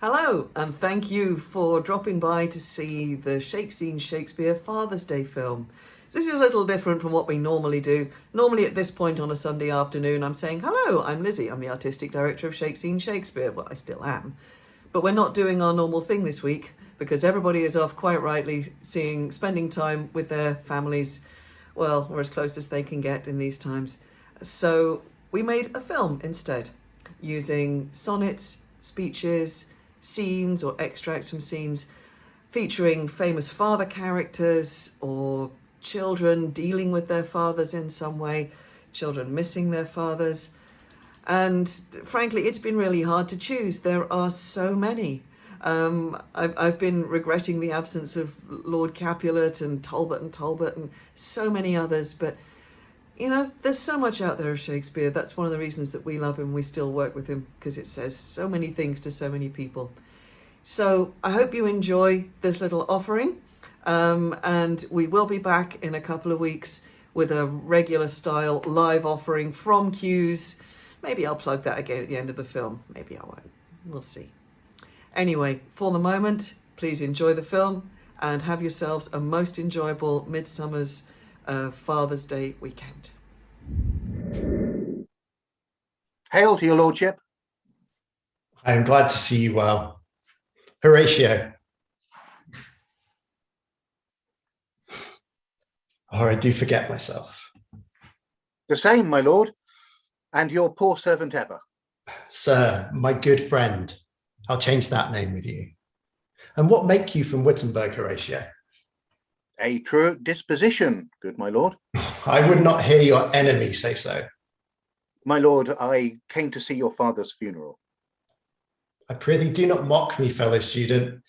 Hello, and thank you for dropping by to see the Shake Scene Shakespeare Father's Day film. This is a little different from what we normally do. Normally at this point on a Sunday afternoon, I'm saying, hello, I'm Lizzie. I'm the artistic director of Shake Scene Shakespeare. Well, I still am. But we're not doing our normal thing this week because everybody is off, quite rightly, spending time with their families, well, or as close as they can get in these times. So we made a film instead, using sonnets, speeches, scenes or extracts from scenes featuring famous father characters or children dealing with their fathers in some way, children missing their fathers. And frankly, it's been really hard to choose. There are so many. I've been regretting the absence of Lord Capulet and Talbot and so many others, but you know, there's so much out there of Shakespeare. That's one of the reasons that we love him. We still work with him because it says so many things to so many people. So I hope you enjoy this little offering. And we will be back in a couple of weeks with a regular style live offering from Q's. Maybe I'll plug that again at the end of the film. Maybe I won't. We'll see. Anyway, for the moment, please enjoy the film and have yourselves a most enjoyable Midsummer's Father's Day weekend. Hail to your lordship. I am glad to see you well. Horatio. Or I do forget myself. The same, my lord, and your poor servant ever. Sir, my good friend. I'll change that name with you. And what make you from Wittenberg, Horatio? A true disposition, good my lord. I would not hear your enemy say so. My lord, I came to see your father's funeral. I prithee do not mock me, fellow student.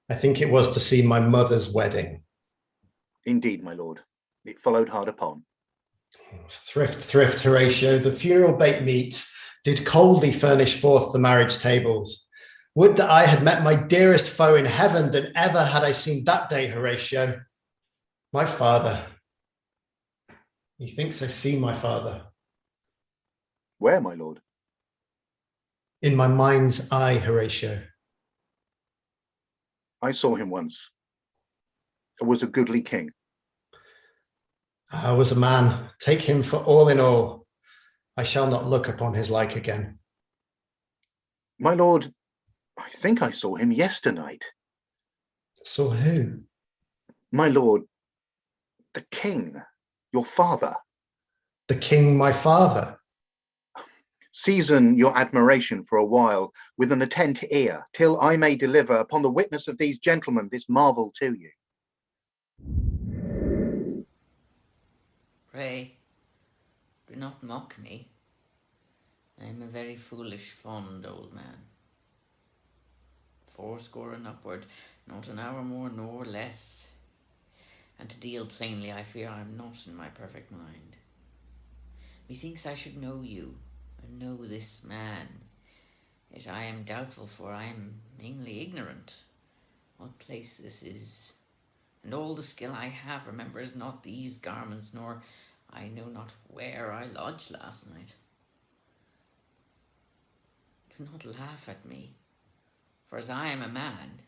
I think it was to see my mother's wedding. Indeed, my lord, it followed hard upon. Thrift, Horatio, the funeral baked meat did coldly furnish forth the marriage tables. Would that I had met my dearest foe in heaven than ever had I seen that day, Horatio. My father. Methinks I see my father. Where, my lord? In my mind's eye, Horatio. I saw him once. It was a goodly king. I was a man. Take him for all in all. I shall not look upon his like again. My lord, I think I saw him yesternight. Saw who? My lord, the king, your father. The king, my father. Season your admiration for a while with an attent ear, till I may deliver upon the witness of these gentlemen this marvel to you. Pray, do not mock me. I am a very foolish, fond old man. 80 and upward, not an hour more nor less. And to deal plainly, I fear I am not in my perfect mind. Methinks I should know you, and know this man. Yet I am doubtful, for I am mainly ignorant what place this is. And all the skill I have remembers not these garments, nor I know not where I lodged last night. Do not laugh at me, for as I am a man,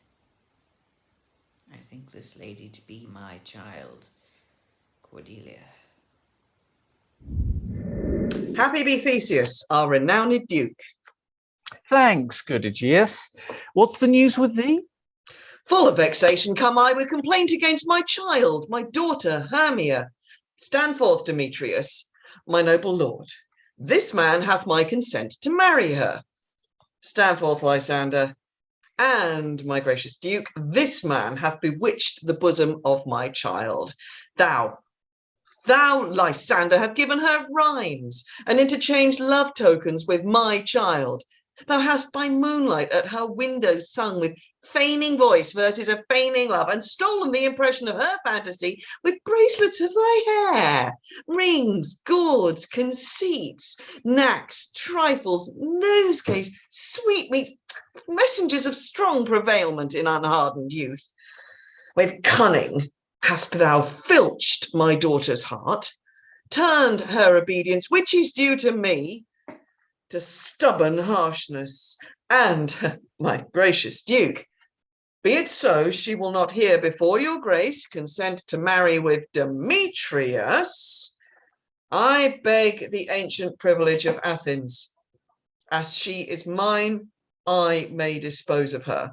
I think this lady to be my child, Cordelia. Happy be Theseus, our renowned duke. Thanks, good Aegeus. What's the news with thee? Full of vexation come I with complaint against my child, my daughter Hermia. Stand forth, Demetrius, my noble lord. This man hath my consent to marry her. Stand forth, Lysander. And, my gracious duke, this man hath bewitched the bosom of my child. Thou, Lysander, have given her rhymes and interchanged love tokens with my child. Thou hast by moonlight at her window sung with feigning voice verses of feigning love, and stolen the impression of her fantasy with bracelets of thy hair, rings, gauds, conceits, knacks, trifles, nosegays, sweetmeats, messengers of strong prevailment in unhardened youth. With cunning hast thou filched my daughter's heart, turned her obedience, which is due to me, to stubborn harshness. And, my gracious Duke, be it so, she will not here before your grace consent to marry with Demetrius. I beg the ancient privilege of Athens. As she is mine, I may dispose of her,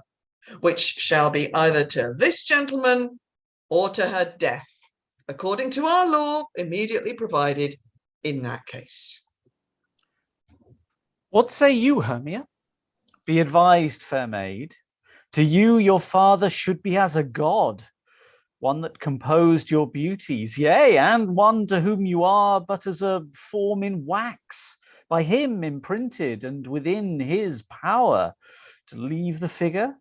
which shall be either to this gentleman or to her death, according to our law immediately provided in that case. What say you, Hermia? Be advised, fair maid. To you your father should be as a god, one that composed your beauties, yea, and one to whom you are but as a form in wax, by him imprinted and within his power to leave the figure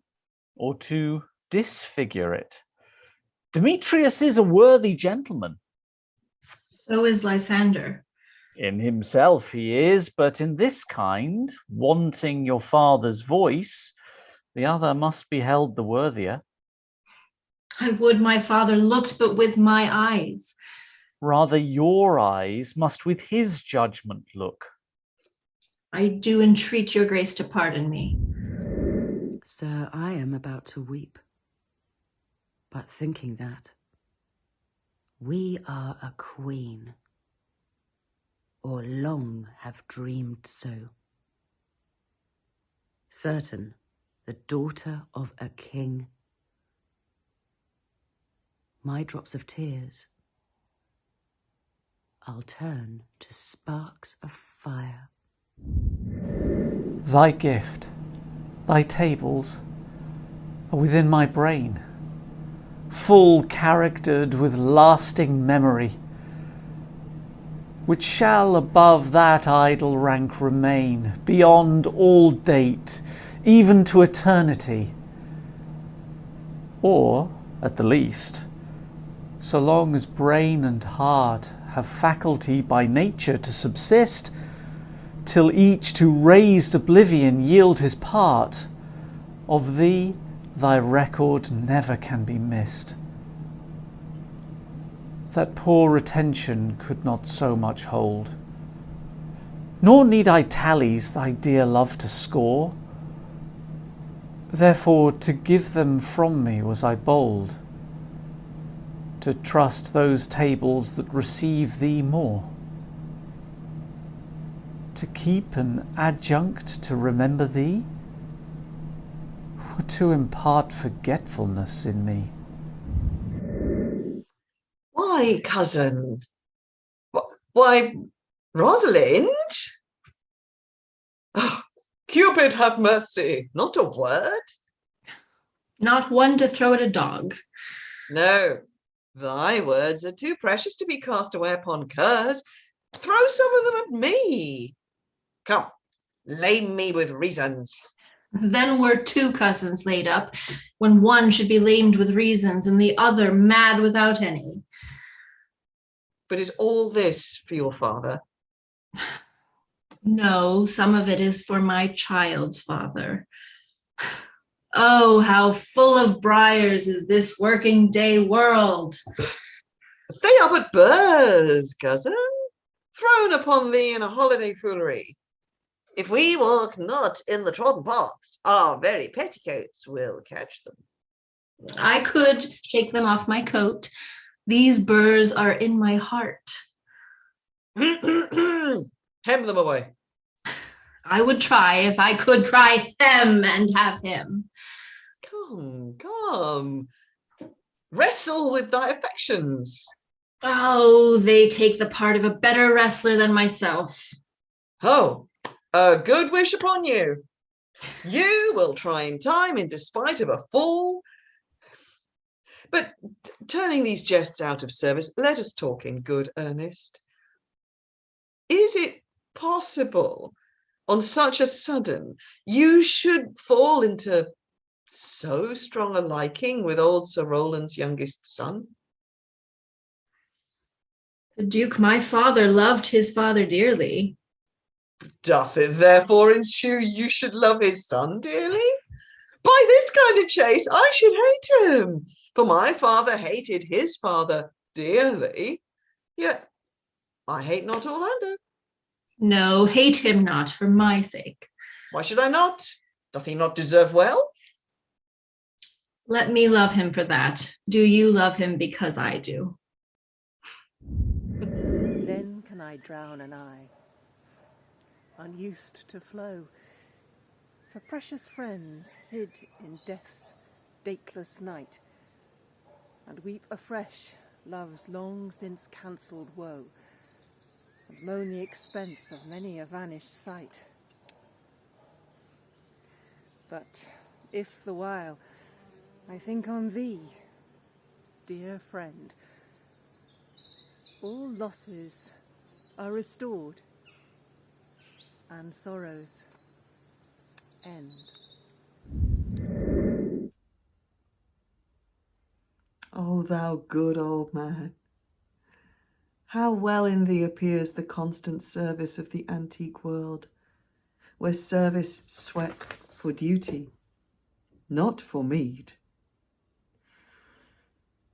or to disfigure it. Demetrius is a worthy gentleman. So is Lysander. In himself he is, but in this kind, wanting your father's voice, the other must be held the worthier. I would my father looked but with my eyes. Rather your eyes must with his judgment look. I do entreat your grace to pardon me. Sir, I am about to weep, but thinking that we are a queen, or long have dreamed so. Certain, the daughter of a king, my drops of tears I'll turn to sparks of fire. Thy gift, thy tables, are within my brain, full charactered with lasting memory, which shall above that idle rank remain, beyond all date, even to eternity, or, at the least, so long as brain and heart have faculty by nature to subsist, till each to raised oblivion yield his part, of thee thy record never can be missed. That poor retention could not so much hold, nor need I tallies thy dear love to score. Therefore to give them from me was I bold, to trust those tables that receive thee more, to keep an adjunct to remember thee, or to impart forgetfulness in me. Why, cousin? Why, Rosalind? Oh, Cupid have mercy, not a word? Not one to throw at a dog. No, thy words are too precious to be cast away upon curs. Throw some of them at me. Come, lame me with reasons. Then were two cousins laid up, when one should be lamed with reasons and the other mad without any. But is all this for your father? No, some of it is for my child's father. Oh, how full of briars is this working day world! They are but burrs, cousin, thrown upon thee in a holiday foolery. If we walk not in the trodden paths, our very petticoats will catch them. I could shake them off my coat. These burrs are in my heart. Hem them away. I would try if I could cry hem and have him. Come, come. Wrestle with thy affections. Oh, they take the part of a better wrestler than myself. Oh, a good wish upon you. You will try in time in despite of a fall. But turning these jests out of service, let us talk in good earnest. Is it possible, on such a sudden, you should fall into so strong a liking with old Sir Rowland's youngest son? The Duke, my father, loved his father dearly. Doth it therefore ensue you should love his son dearly? By this kind of chase, I should hate him, for my father hated his father dearly, yet I hate not Orlando. No, hate him not for my sake. Why should I not? Doth he not deserve well? Let me love him for that. Do you love him because I do? Then can I drown an eye, unused to flow, for precious friends hid in death's dateless night, and weep afresh love's long since cancelled woe, and moan the expense of many a vanished sight. But if the while I think on thee, dear friend, all losses are restored, and sorrows end. O thou good old man, how well in thee appears the constant service of the antique world, where service sweat for duty, not for meed.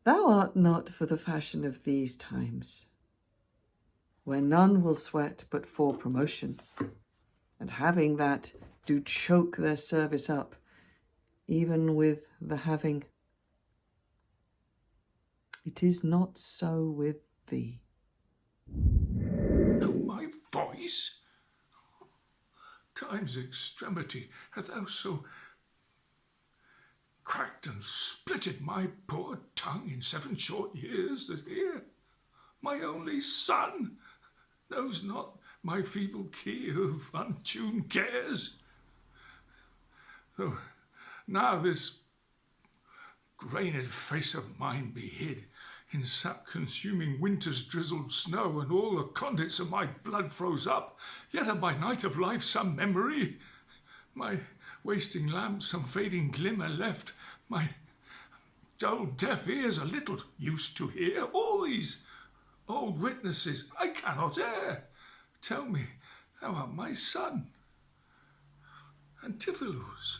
Thou art not for the fashion of these times, where none will sweat but for promotion, and having that do choke their service up, even with the having. It is not so with thee. Know my voice? Time's extremity hath thou so cracked and splitted my poor tongue in 7 short years, that here my only son knows not my feeble key of untuned cares. Though now this grained face of mine be hid in sap-consuming winter's drizzled snow, and all the conduits of my blood froze up, yet of my night of life some memory, my wasting lamp some fading glimmer left, my dull deaf ears a little used to hear. All these old witnesses I cannot err. Tell me thou art my son, Antipholus.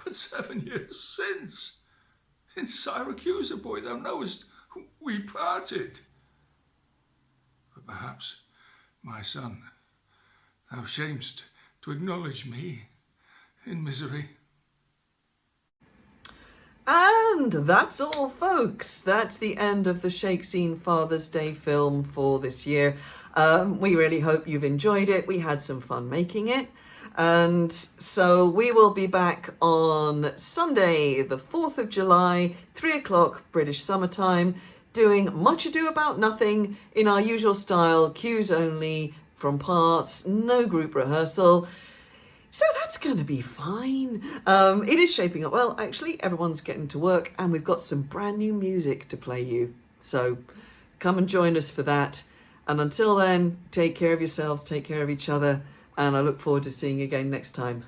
But 7 years since, in Syracuse, boy, thou knowest, we parted. But perhaps, my son, thou shamest to acknowledge me in misery. And that's all, folks. That's the end of the Shake Scene Father's Day film for this year. We really hope you've enjoyed it. We had some fun making it. And so we will be back on Sunday, the 4th of July, 3 o'clock British summertime, doing Much Ado About Nothing in our usual style, cues only from parts, no group rehearsal. So that's going to be fine. It is shaping up well. Actually, everyone's getting to work and we've got some brand new music to play you. So come and join us for that. And until then, take care of yourselves, take care of each other. And I look forward to seeing you again next time.